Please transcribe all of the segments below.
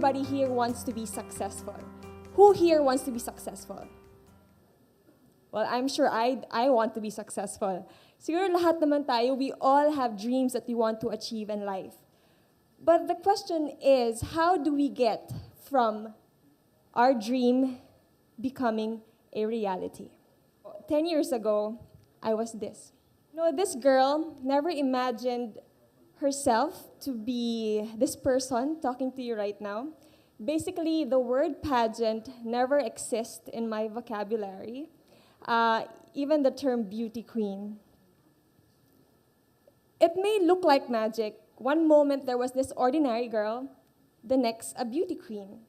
everybody here wants to be successful. Who here wants to be successful? Well, I'm sure I want to be successful. Siguro lahat naman tayo, we all have dreams that we want to achieve in life. But the question is, how do we get from our dream becoming a reality? 10 years ago, I was this. This girl never imagined herself to be this person talking to you right now. Basically, the word pageant never exists in my vocabulary, even the term beauty queen. It may look like magic. One moment there was this ordinary girl, the next a beauty queen.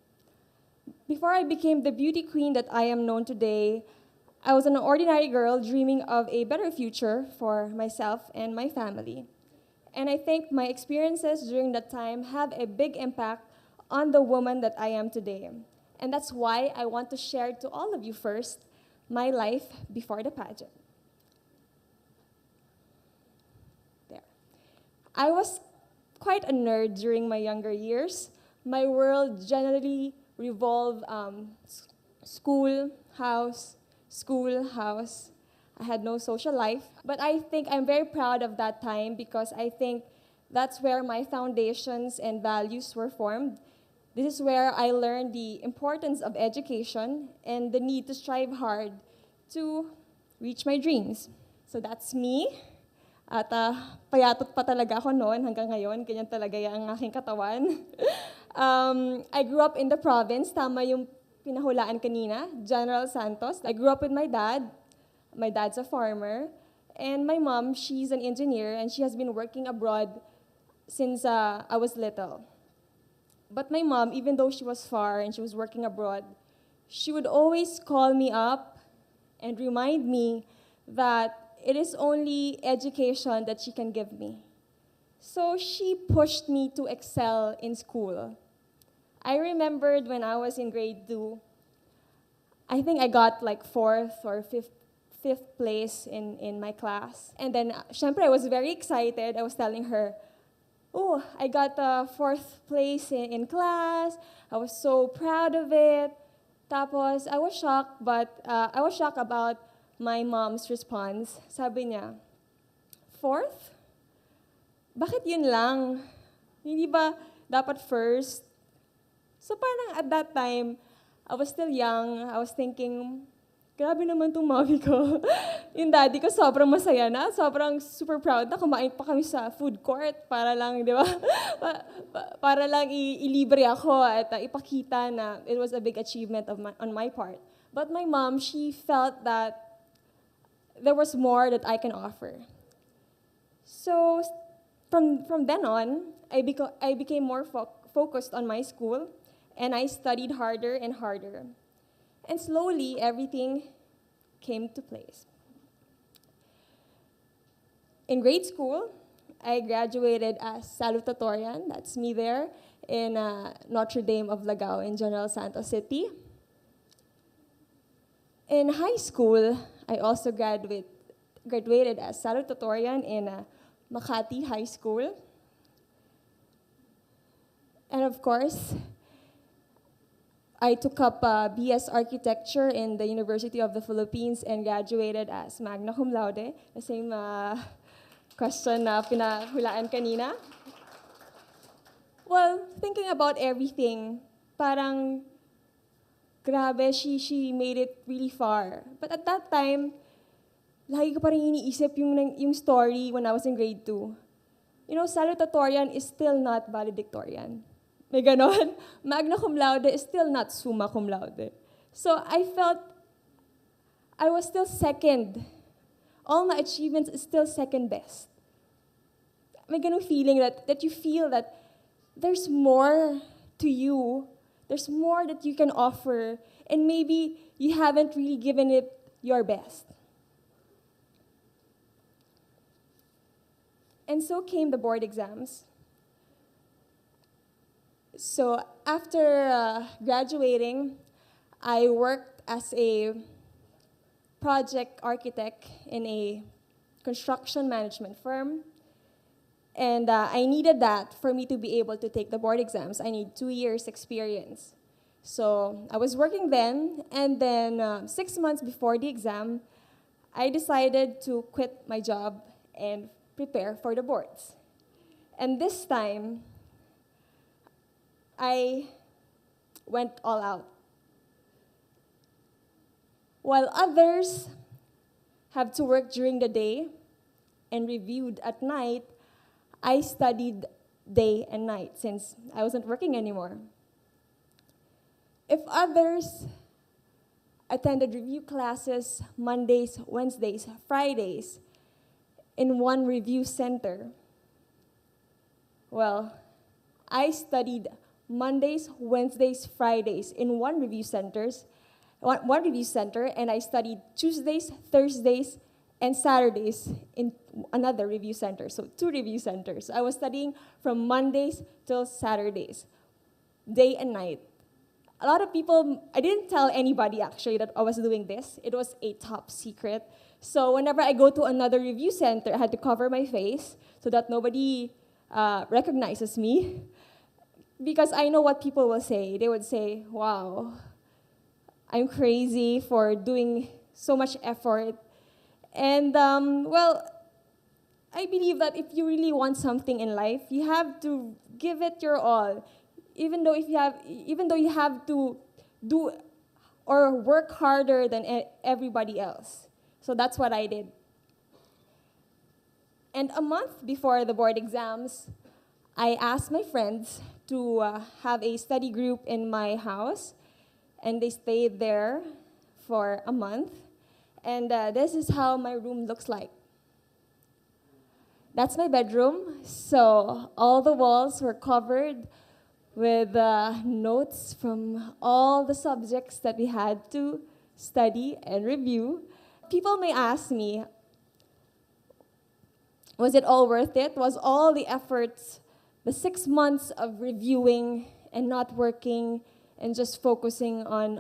Before I became the beauty queen that I am known today, I was an ordinary girl dreaming of a better future for myself and my family. And I think my experiences during that time have a big impact on the woman that I am today. And that's why I want to share to all of you first my life before the pageant. There. I was quite a nerd during my younger years. My world generally revolved school, house. I had no social life. But I think I'm very proud of that time because I think that's where my foundations and values were formed. This is where I learned the importance of education and the need to strive hard to reach my dreams. So that's me. At payatot pa talaga ako noon hanggang ngayon. Ganyan talaga ang aking katawan. I grew up in the province. Tama yung pinahulaan kanina, General Santos. I grew up with my dad. My dad's a farmer. And my mom, she's an engineer, and she has been working abroad since I was little. But my mom, even though she was far and she was working abroad, she would always call me up and remind me that it is only education that she can give me. So she pushed me to excel in school. I remembered when I was in grade 2, I think I got like 4th or 5th place in my class. And then, syempre, I was very excited. I was telling her, oh, I got 4th place in class. I was so proud of it. Tapos, I was shocked, but I was shocked about my mom's response. Sabi niya, 4th? Bakit yun lang? Hindi ba dapat first? So parang at that time, I was still young. I was thinking, grabe naman itong mommy ko. Yung daddy ko sobrang masaya na, sobrang super proud na. Kumain pa kami sa food court para lang, di ba? Para lang ilibre ako at ipakita na it was a big achievement on my part. But my mom, she felt that there was more that I can offer. So from then on, I became more focused on my school, and I studied harder and harder. And slowly, everything came to place. In grade school, I graduated as salutatorian, that's me there, in Notre Dame of Lagao in General Santos City. In high school, I also graduated as salutatorian in Makati High School. And of course, I took up BS Architecture in the University of the Philippines and graduated as magna cum laude, the same question na pinahulaan kanina. Well, thinking about everything, parang grabe, she made it really far. But at that time, lagi ko parang iniisip yung story when I was in grade 2. You know, salutatorian is still not valedictorian. May ganon. Magna cum laude is still not summa cum laude. So I felt I was still second. All my achievements is still second best. May ganong feeling that you feel that there's more to you. There's more that you can offer. And maybe you haven't really given it your best. And so came the board exams. So after graduating, I worked as a project architect in a construction management firm. And I needed that for me to be able to take the board exams. I need 2 years experience. So I was working then, and then 6 months before the exam, I decided to quit my job and prepare for the boards. And this time, I went all out. While others have to work during the day and reviewed at night, I studied day and night since I wasn't working anymore. If others attended review classes Mondays, Wednesdays, Fridays in one review center, well, I studied Mondays, Wednesdays, Fridays in one review center, and I studied Tuesdays, Thursdays, and Saturdays in another review center, so 2 review centers. I was studying from Mondays till Saturdays, day and night. A lot of people, I didn't tell anybody actually that I was doing this. It was a top secret. So whenever I go to another review center, I had to cover my face so that nobody recognizes me. Because I know what people will say. They would say, wow, I'm crazy for doing so much effort. And well, I believe that if you really want something in life, you have to give it your all. Even though you have to do or work harder than everybody else. So that's what I did. And a month before the board exams, I asked my friends to have a study group in my house, and they stayed there for a month. And this is how my room looks like. That's my bedroom. So all the walls were covered with notes from all the subjects that we had to study and review. People may ask me, was it all worth it? Was all the efforts, the 6 months of reviewing and not working and just focusing on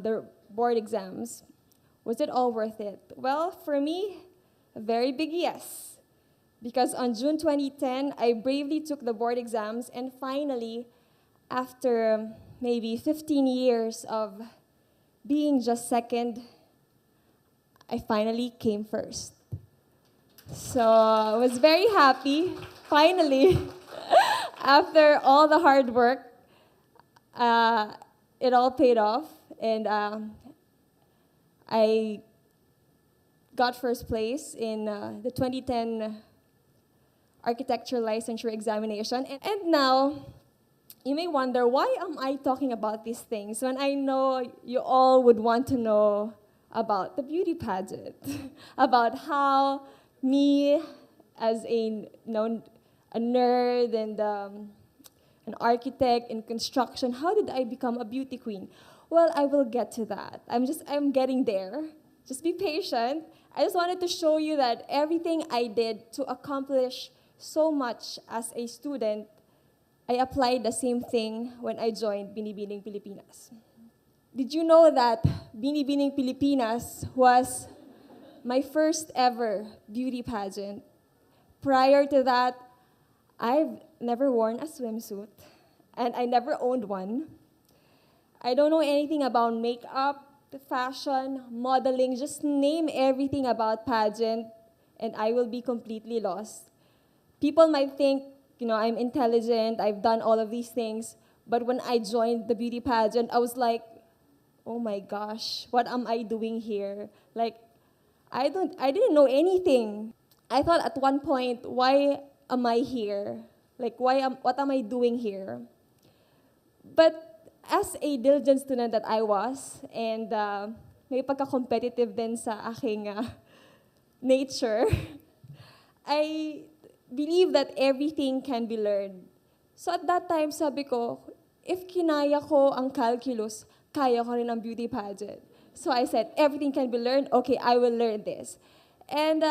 the board exams, was it all worth it? Well, for me, a very big yes. Because on June 2010, I bravely took the board exams, and finally, after maybe 15 years of being just second, I finally came first. So I was very happy, finally, after all the hard work, it all paid off, and I got first place in the 2010 architecture licensure examination. And now, you may wonder, why am I talking about these things when I know you all would want to know about the beauty pageant, about how me as a nerd and an architect in construction, how did I become a beauty queen? Well, I will get to that. I'm getting there. Just be patient. I just wanted to show you that everything I did to accomplish so much as a student, I applied the same thing when I joined Binibining Pilipinas. Did you know that Binibining Pilipinas was my first ever beauty pageant? Prior to that, I've never worn a swimsuit, and I never owned one. I don't know anything about makeup, fashion, modeling, just name everything about pageant, and I will be completely lost. People might think, I'm intelligent, I've done all of these things, but when I joined the beauty pageant, I was like, oh my gosh, what am I doing here? Like, I didn't know anything. I thought at one point, why am I here? Like, what am I doing here? But as a diligent student that I was, and may pagka-competitive din sa aking nature, I believe that everything can be learned. So at that time, sabi ko, if kinaya ko ang calculus, kaya ko rin ang beauty pageant. So I said, everything can be learned, okay, I will learn this. And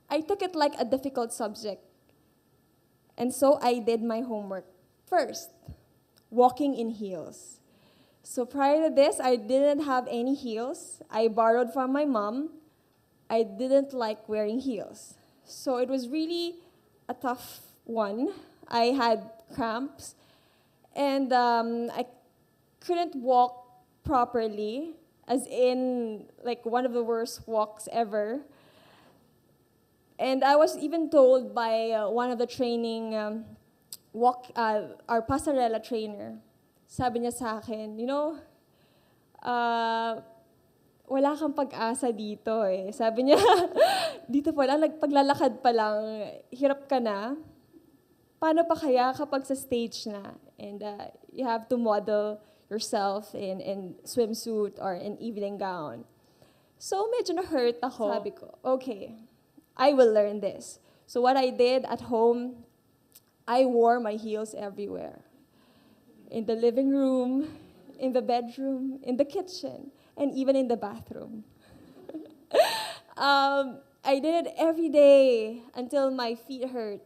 I took it like a difficult subject. And so I did my homework. First, walking in heels. So prior to this, I didn't have any heels. I borrowed from my mom. I didn't like wearing heels. So it was really a tough one. I had cramps, and I couldn't walk properly, as in like one of the worst walks ever. And I was even told by one of the training our pasarela trainer, sabi niya sa akin, wala kang pag-asa dito eh. Sabi niya, dito pa lang, paglalakad pa lang, hirap ka na. Paano pa kaya kapag sa stage na? And you have to model yourself in swimsuit or in evening gown. So medyo na-hurt ako. Sabi ko, okay, I will learn this. So what I did at home, I wore my heels everywhere. In the living room, in the bedroom, in the kitchen, and even in the bathroom. I did it every day until my feet hurt.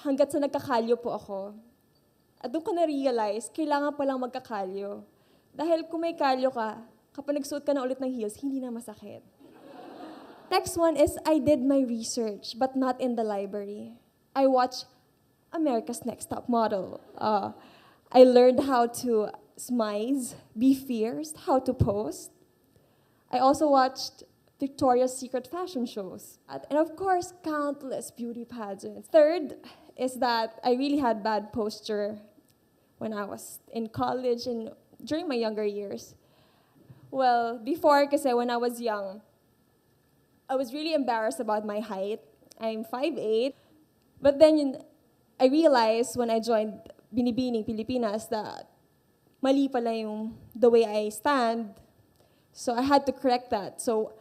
Hanggat sa nagkakalyo po ako. At doon ko na-realize, kailangan palang magkakalyo. Dahil kung may kalyo ka, kapag nagsuot ka na ulit ng heels, hindi na masakit. Next one is, I did my research, but not in the library. I watched America's Next Top Model. I learned how to smize, be fierce, how to pose. I also watched Victoria's Secret fashion shows. And of course, countless beauty pageants. Third is that I really had bad posture when I was in college and during my younger years. Well, before, kasi when I was young, I was really embarrassed about my height. I'm 5'8". But then I realized when I joined Binibining Pilipinas that mali pala yung the way I stand. So I had to correct that. So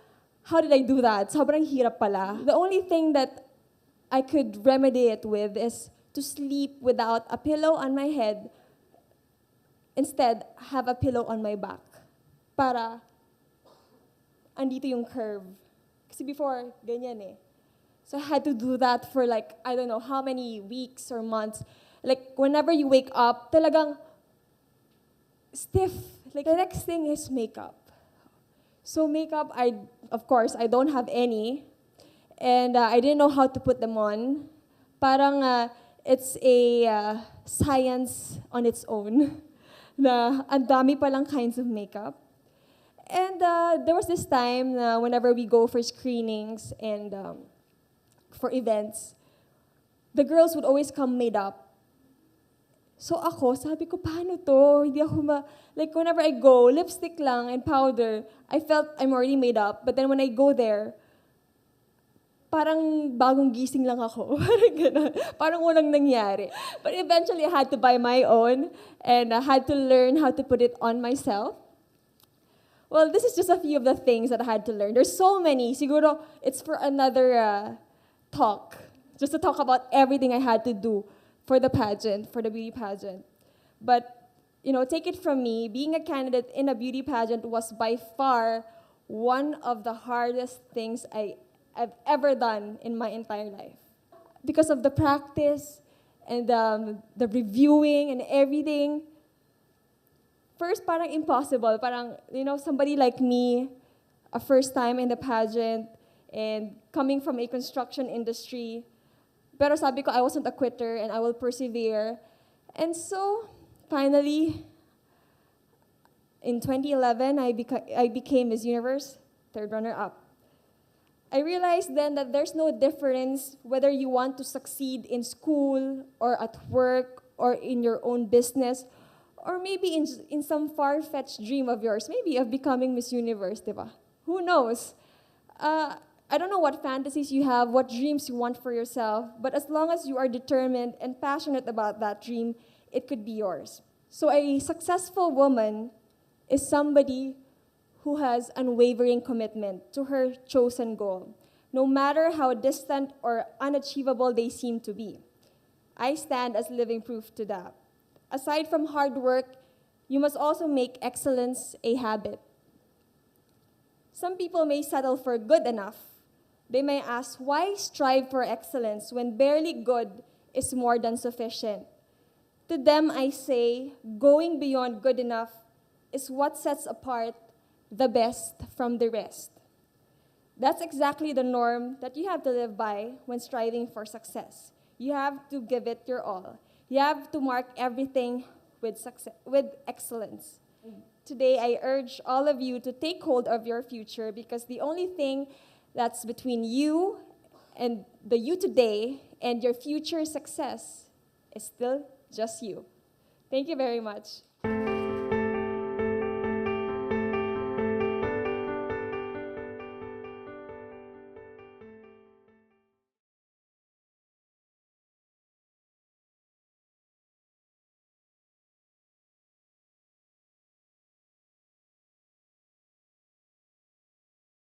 how did I do that? Sobrang hirap pala. The only thing that I could remedy it with is to sleep without a pillow on my head. Instead, have a pillow on my back. Para andito yung curve. Kasi before, ganyan eh. So I had to do that for like, I don't know how many weeks or months. Like, whenever you wake up, talagang stiff. Like, the next thing is makeup. So makeup, of course, I don't have any. And I didn't know how to put them on. Parang it's a science on its own. Na ang dami palang kinds of makeup. And there was this time na whenever we go for screenings and for events, the girls would always come made up. So ako, sabi ko, paano to? Hindi ako like whenever I go, lipstick lang and powder, I felt I'm already made up. But then when I go there, parang bagong gising lang ako. Parang ganun. Parang walang nangyari. But eventually, I had to buy my own and I had to learn how to put it on myself. Well, this is just a few of the things that I had to learn. There's so many. Siguro, it's for another talk. Just to talk about everything I had to do for the pageant, for the beauty pageant. But, take it from me, being a candidate in a beauty pageant was by far one of the hardest things I've ever done in my entire life. Because of the practice and the reviewing and everything, first, parang impossible. Parang, somebody like me, a first time in the pageant, and coming from a construction industry. Pero sabi ko, I wasn't a quitter, and I will persevere. And so, finally, in 2011, I became Miss Universe, third runner-up. I realized then that there's no difference whether you want to succeed in school, or at work, or in your own business, or maybe in some far-fetched dream of yours, maybe of becoming Miss Universe, diba? Who knows? I don't know what fantasies you have, what dreams you want for yourself, but as long as you are determined and passionate about that dream, it could be yours. So a successful woman is somebody who has unwavering commitment to her chosen goal, no matter how distant or unachievable they seem to be. I stand as living proof to that. Aside from hard work, you must also make excellence a habit. Some people may settle for good enough. They may ask, why strive for excellence when barely good is more than sufficient? To them, I say, going beyond good enough is what sets apart the best from the rest. That's exactly the norm that you have to live by when striving for success. You have to give it your all. You have to mark everything with success, with excellence. Today, I urge all of you to take hold of your future because the only thing that's between you and the you today and your future success is still just you. Thank you very much.